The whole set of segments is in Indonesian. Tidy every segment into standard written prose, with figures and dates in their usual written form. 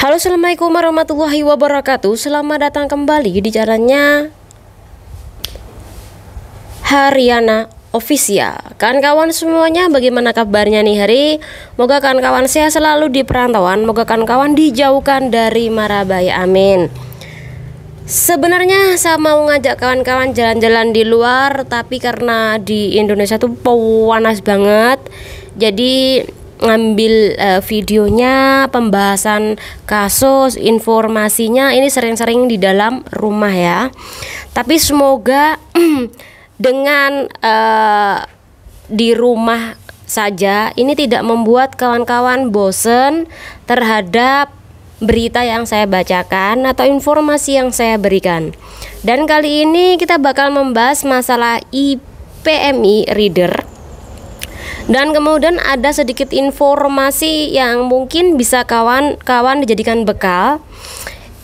Halo, assalamualaikum warahmatullahi wabarakatuh. Selamat datang kembali di channelnya Haryana Official. Kawan-kawan semuanya, bagaimana kabarnya nih hari? Moga kawan-kawan sehat selalu di perantauan. Moga kawan-kawan dijauhkan dari mara bahaya, amin. Sebenarnya saya mau ngajak kawan-kawan jalan-jalan di luar, tapi karena di Indonesia tuh panas banget, jadi ngambil videonya, pembahasan kasus, informasinya ini sering-sering di dalam rumah ya. Tapi semoga dengan di rumah saja ini tidak membuat kawan-kawan bosen terhadap berita yang saya bacakan atau informasi yang saya berikan. Dan kali ini kita bakal membahas masalah IPMI reader. Dan kemudian ada sedikit informasi yang mungkin bisa kawan-kawan dijadikan bekal.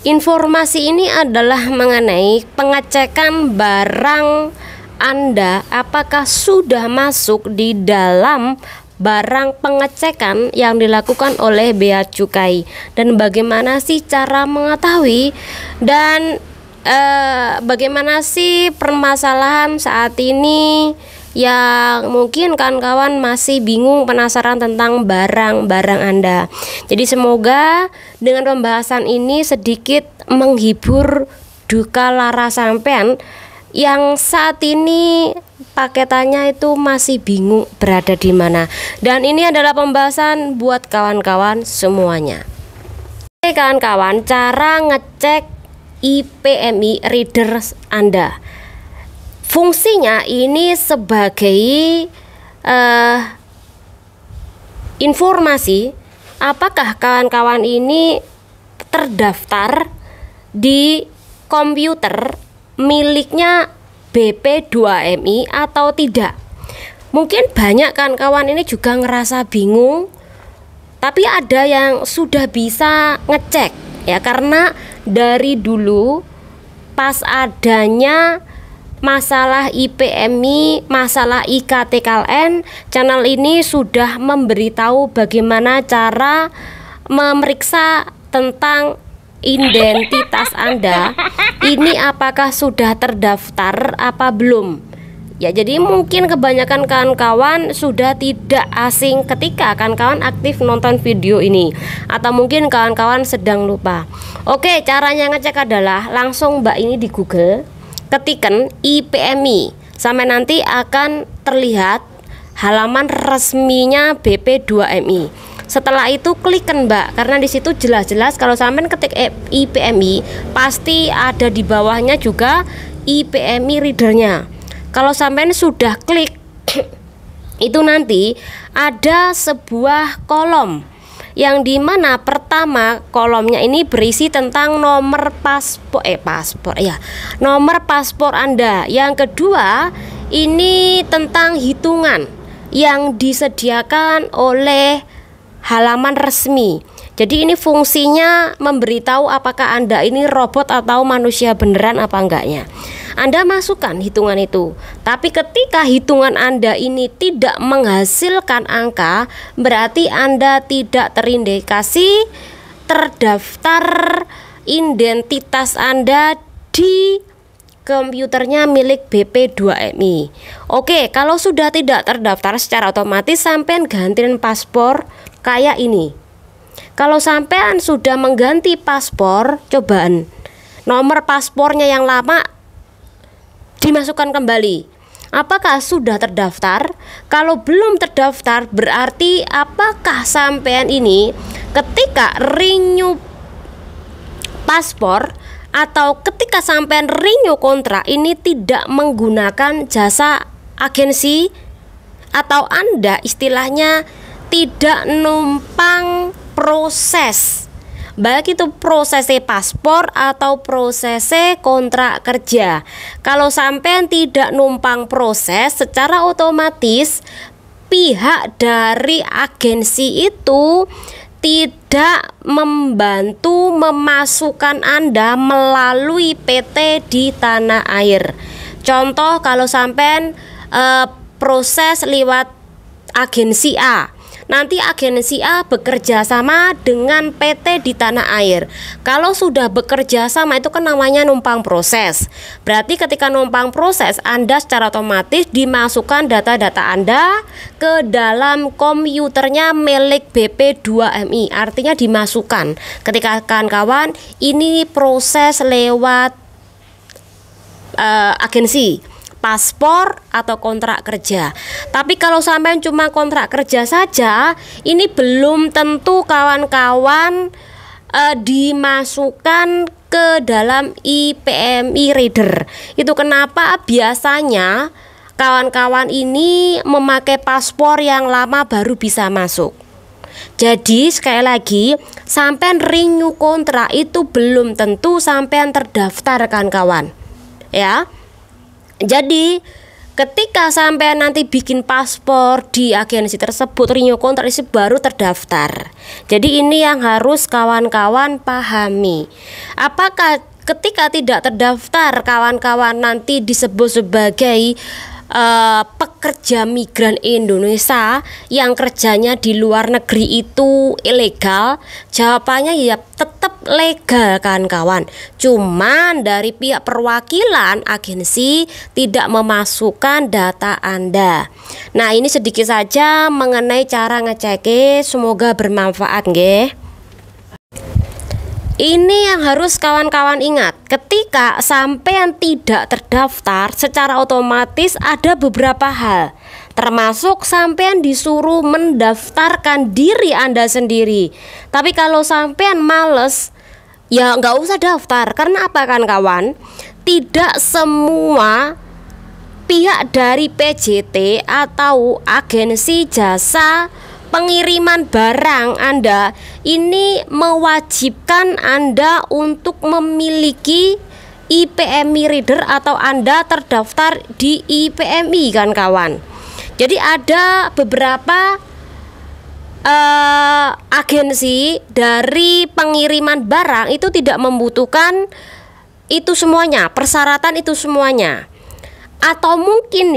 Informasi ini adalah mengenai pengecekan barang Anda apakah sudah masuk di dalam barang pengecekan yang dilakukan oleh Bea Cukai, dan bagaimana sih cara mengetahui, dan bagaimana sih permasalahan saat ini yang mungkin kawan-kawan masih bingung, penasaran tentang barang-barang Anda. Jadi semoga dengan pembahasan ini sedikit menghibur duka lara sampean yang saat ini paketannya itu masih bingung berada di mana. Dan ini adalah pembahasan buat kawan-kawan semuanya. Oke kawan-kawan, cara ngecek IPMI reader Anda. Fungsinya ini sebagai informasi apakah kawan-kawan ini terdaftar di komputer miliknya BP2MI atau tidak. Mungkin banyak kawan-kawan ini juga ngerasa bingung, tapi ada yang sudah bisa ngecek ya, karena dari dulu pas adanya masalah IPMI, masalah IKTKLN, channel ini sudah memberitahu bagaimana cara memeriksa tentang identitas Anda ini apakah sudah terdaftar apa belum. Ya, jadi mungkin kebanyakan kawan-kawan sudah tidak asing ketika kawan-kawan aktif nonton video ini, atau mungkin kawan-kawan sedang lupa. Oke, caranya ngecek adalah langsung Mbak ini di Google, ketikan IPMI, sampai nanti akan terlihat halaman resminya BP2MI. Setelah itu klikkan Mbak, karena di situ jelas-jelas kalau sampean ketik IPMI pasti ada di bawahnya juga IPMI readernya. Kalau sampean sudah klik itu nanti ada sebuah kolom yang dimana pertama kolomnya ini berisi tentang nomor nomor paspor Anda. Yang kedua ini tentang hitungan yang disediakan oleh halaman resmi. Jadi ini fungsinya memberitahu apakah Anda ini robot atau manusia beneran apa enggaknya. Anda masukkan hitungan itu. Tapi ketika hitungan Anda ini tidak menghasilkan angka, berarti Anda tidak terindikasi terdaftar identitas Anda di komputernya milik BP2MI. Oke, kalau sudah tidak terdaftar, secara otomatis sampean gantiin paspor kayak ini. Kalau sampean sudah mengganti paspor, cobaan nomor paspornya yang lama dimasukkan kembali. Apakah sudah terdaftar? Kalau belum terdaftar, berarti apakah sampean ini ketika renew paspor atau ketika sampean renew kontrak ini tidak menggunakan jasa agensi, atau Anda istilahnya tidak numpang proses, baik itu prosesnya paspor atau prosesnya kontrak kerja. Kalau sampean tidak numpang proses, secara otomatis pihak dari agensi itu tidak membantu memasukkan Anda melalui PT di tanah air. Contoh, kalau sampean proses lewat agensi A, nanti agensi A bekerja sama dengan PT di tanah air. Kalau sudah bekerja sama itu kan namanya numpang proses. Berarti ketika numpang proses, Anda secara otomatis dimasukkan data-data Anda ke dalam komputernya milik BP2MI. Artinya dimasukkan ketika kawan-kawan ini proses lewat agensi paspor atau kontrak kerja. Tapi kalau sampai cuma kontrak kerja saja, ini belum tentu kawan-kawan dimasukkan ke dalam IPMI Reader. Itu kenapa biasanya kawan-kawan ini memakai paspor yang lama baru bisa masuk. Jadi sekali lagi, sampean renew kontrak itu belum tentu sampean terdaftar kawan-kawan. Ya. Jadi ketika sampai nanti bikin paspor di agensi tersebut, renew kontrak itu baru terdaftar. Jadi ini yang harus kawan-kawan pahami. Apakah ketika tidak terdaftar kawan-kawan nanti disebut sebagai pekerja migran Indonesia yang kerjanya di luar negeri itu ilegal? Jawabannya ya tetap legal kawan-kawan. Cuman dari pihak perwakilan agensi tidak memasukkan data Anda. Nah, ini sedikit saja mengenai cara ngecek. Semoga bermanfaat nggih. Ini yang harus kawan-kawan ingat. Ketika sampean tidak terdaftar, secara otomatis ada beberapa hal, termasuk sampean disuruh mendaftarkan diri Anda sendiri. Tapi kalau sampean males, ya nggak usah daftar. Karena apa kan kawan? Tidak semua pihak dari PJT atau agensi jasa pengiriman barang Anda ini mewajibkan Anda untuk memiliki IPMI Reader atau Anda terdaftar di IPMI kan kawan. Jadi ada beberapa agensi dari pengiriman barang itu tidak membutuhkan itu semuanya, persyaratan itu semuanya. Atau mungkin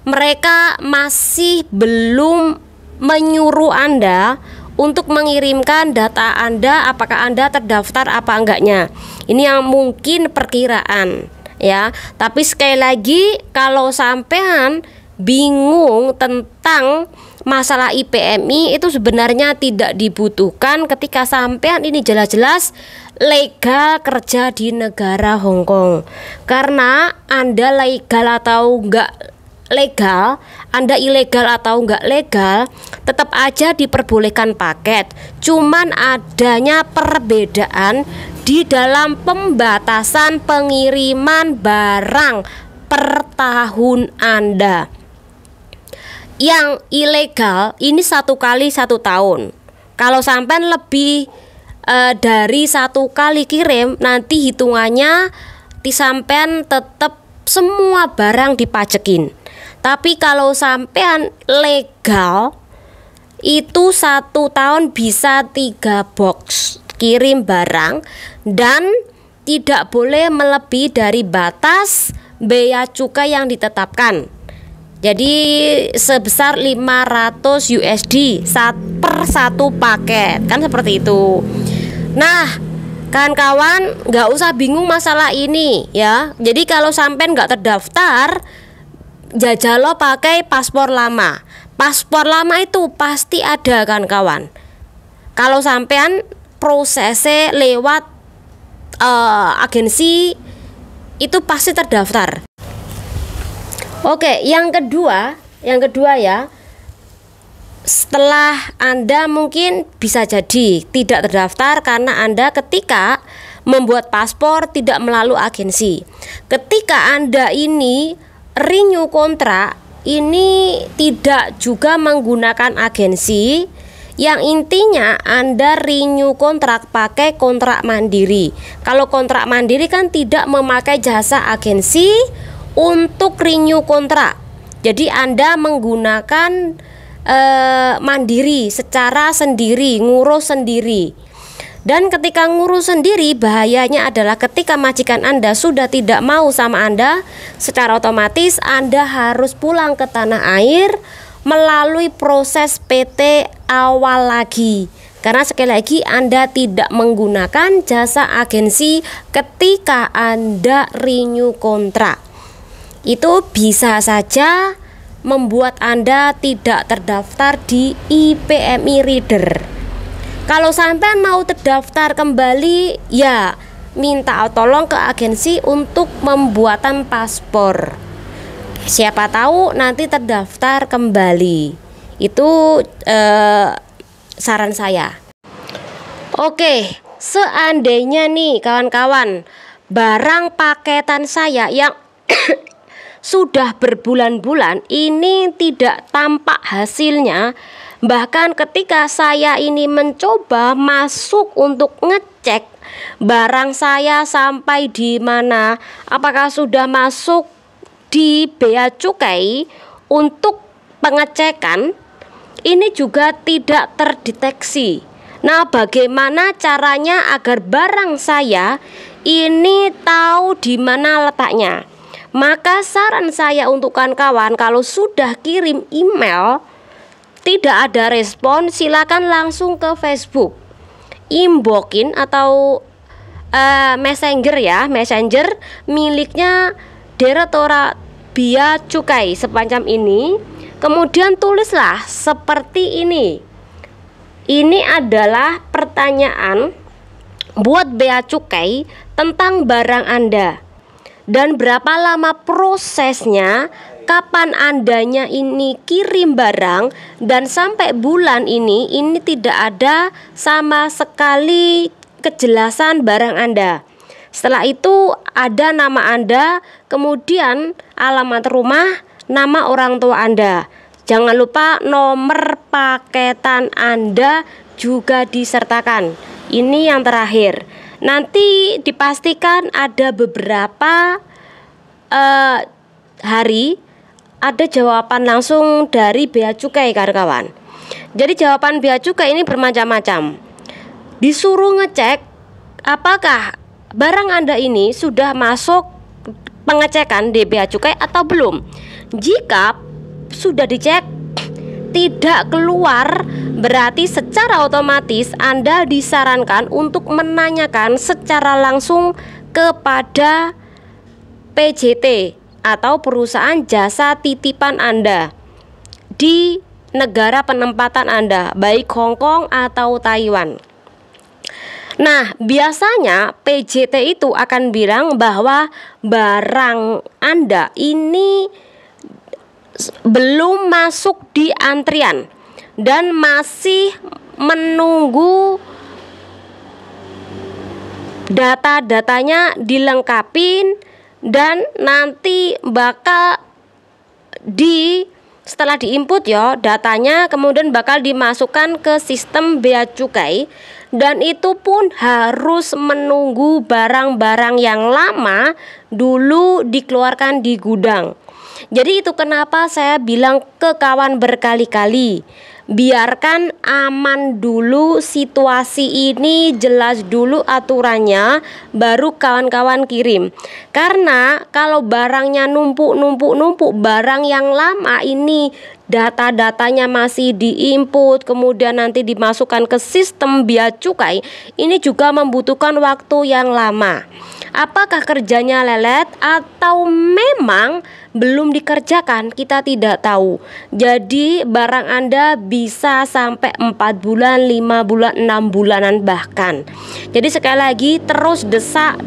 mereka masih belum menyuruh Anda untuk mengirimkan data Anda, apakah Anda terdaftar apa enggaknya. Ini yang mungkin perkiraan ya. Tapi sekali lagi, kalau sampean bingung tentang masalah IPMI itu sebenarnya tidak dibutuhkan ketika sampean ini jelas-jelas legal kerja di negara Hong Kong. Karena Anda legal atau enggak legal, Anda ilegal atau enggak legal, tetap aja diperbolehkan paket. Cuman adanya perbedaan di dalam pembatasan pengiriman barang per tahun Anda. Yang ilegal ini 1 kali 1 tahun. Kalau sampai lebih dari 1 kali kirim, nanti hitungannya disampean tetap semua barang dipajekin. Tapi kalau sampean legal itu 1 tahun bisa 3 box kirim barang dan tidak boleh melebihi dari batas bea cukai yang ditetapkan. Jadi sebesar 500 USD per 1 paket, kan seperti itu. Nah, kawan-kawan nggak usah bingung masalah ini ya. Jadi kalau sampean nggak terdaftar, jajalo pakai paspor lama. Paspor lama itu pasti ada kan kawan. Kalau sampean prosesnya lewat agensi itu pasti terdaftar. Oke, yang kedua ya, setelah Anda mungkin bisa jadi tidak terdaftar karena Anda ketika membuat paspor tidak melalui agensi. Ketika Anda ini renew kontrak, ini tidak juga menggunakan agensi, yang intinya Anda renew kontrak pakai kontrak mandiri. Kalau kontrak mandiri kan tidak memakai jasa agensi untuk renew kontrak. Jadi Anda menggunakan mandiri secara sendiri, ngurus sendiri. Dan ketika ngurus sendiri, bahayanya adalah ketika majikan Anda sudah tidak mau sama Anda, secara otomatis Anda harus pulang ke tanah air melalui proses PT awal lagi. Karena sekali lagi Anda tidak menggunakan jasa agensi ketika Anda renew kontrak. Itu bisa saja membuat Anda tidak terdaftar di IPMI Reader. Kalau sampai mau terdaftar kembali, ya minta tolong ke agensi untuk pembuatan paspor. Siapa tahu nanti terdaftar kembali. Itu saran saya. Oke, seandainya nih kawan-kawan, barang paketan saya yang sudah berbulan-bulan ini tidak tampak hasilnya, bahkan ketika saya ini mencoba masuk untuk ngecek barang saya sampai di mana, apakah sudah masuk di bea cukai untuk pengecekan, ini juga tidak terdeteksi. Nah, bagaimana caranya agar barang saya ini tahu di mana letaknya? Maka saran saya untuk kawan-kawan, kalau sudah kirim email tidak ada respon, silakan langsung ke Facebook, inboxin atau messenger ya, messenger miliknya Direktorat Bea Cukai semacam ini. Kemudian tulislah seperti ini. Ini adalah pertanyaan buat Bea Cukai tentang barang Anda. Dan berapa lama prosesnya, kapan Andanya ini kirim barang, dan sampai bulan ini tidak ada sama sekali kejelasan barang Anda. Setelah itu ada nama Anda, kemudian alamat rumah, nama orang tua Anda. Jangan lupa nomor paketan Anda juga disertakan. Ini yang terakhir. Nanti dipastikan ada beberapa hari ada jawaban langsung dari Bea Cukai kawan-kawan. Jadi jawaban Bea Cukai ini bermacam-macam. Disuruh ngecek apakah barang Anda ini sudah masuk pengecekan di Bea Cukai atau belum. Jika sudah dicek tidak keluar, berarti secara otomatis Anda disarankan untuk menanyakan secara langsung kepada PJT atau perusahaan jasa titipan Anda di negara penempatan Anda, baik Hong Kong atau Taiwan. Nah, biasanya PJT itu akan bilang bahwa barang Anda ini belum masuk di antrian dan masih menunggu data-datanya dilengkapin, dan nanti bakal setelah diinput ya datanya, kemudian bakal dimasukkan ke sistem Bea Cukai, dan itu pun harus menunggu barang-barang yang lama dulu dikeluarkan di gudang. Jadi itu kenapa saya bilang ke kawan berkali-kali, biarkan aman dulu situasi ini, jelas dulu aturannya, baru kawan-kawan kirim. Karena kalau barangnya numpuk, barang yang lama ini data-datanya masih diinput, kemudian nanti dimasukkan ke sistem Bea Cukai, ini juga membutuhkan waktu yang lama. Apakah kerjanya lelet atau memang belum dikerjakan, kita tidak tahu. Jadi barang Anda bisa sampai 4 bulan, 5 bulan, 6 bulanan bahkan. Jadi sekali lagi terus desak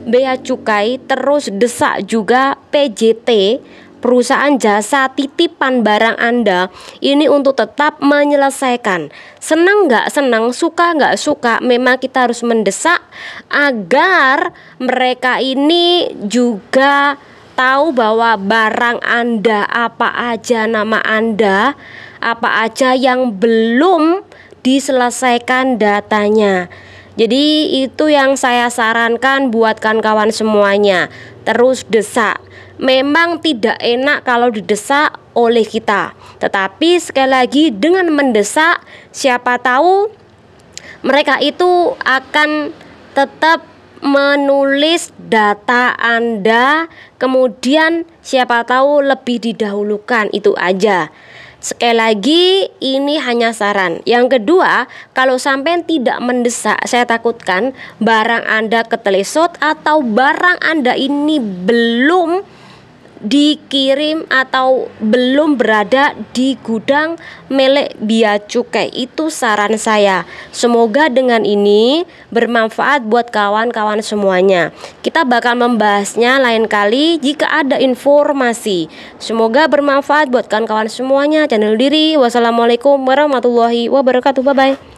Bea Cukai, terus desak juga PJT, perusahaan jasa titipan barang Anda ini, untuk tetap menyelesaikan. Senang nggak senang, suka nggak suka, memang kita harus mendesak agar mereka ini juga tahu bahwa barang Anda apa aja, nama Anda apa aja yang belum diselesaikan datanya. Jadi itu yang saya sarankan buat kawan-kawan semuanya, terus desak. Memang tidak enak kalau didesak oleh kita, tetapi sekali lagi dengan mendesak, siapa tahu mereka itu akan tetap menulis data Anda, kemudian siapa tahu lebih didahulukan, itu aja. Sekali lagi, ini hanya saran. Yang kedua, kalau sampai tidak mendesak, saya takutkan barang Anda ketelesot atau barang Anda ini belum dikirim atau belum berada di gudang milik Bea Cukai. Itu saran saya. Semoga dengan ini bermanfaat buat kawan-kawan semuanya. Kita bakal membahasnya lain kali jika ada informasi. Semoga bermanfaat buat kawan-kawan semuanya. Channel diri. Wassalamualaikum warahmatullahi wabarakatuh. Bye bye.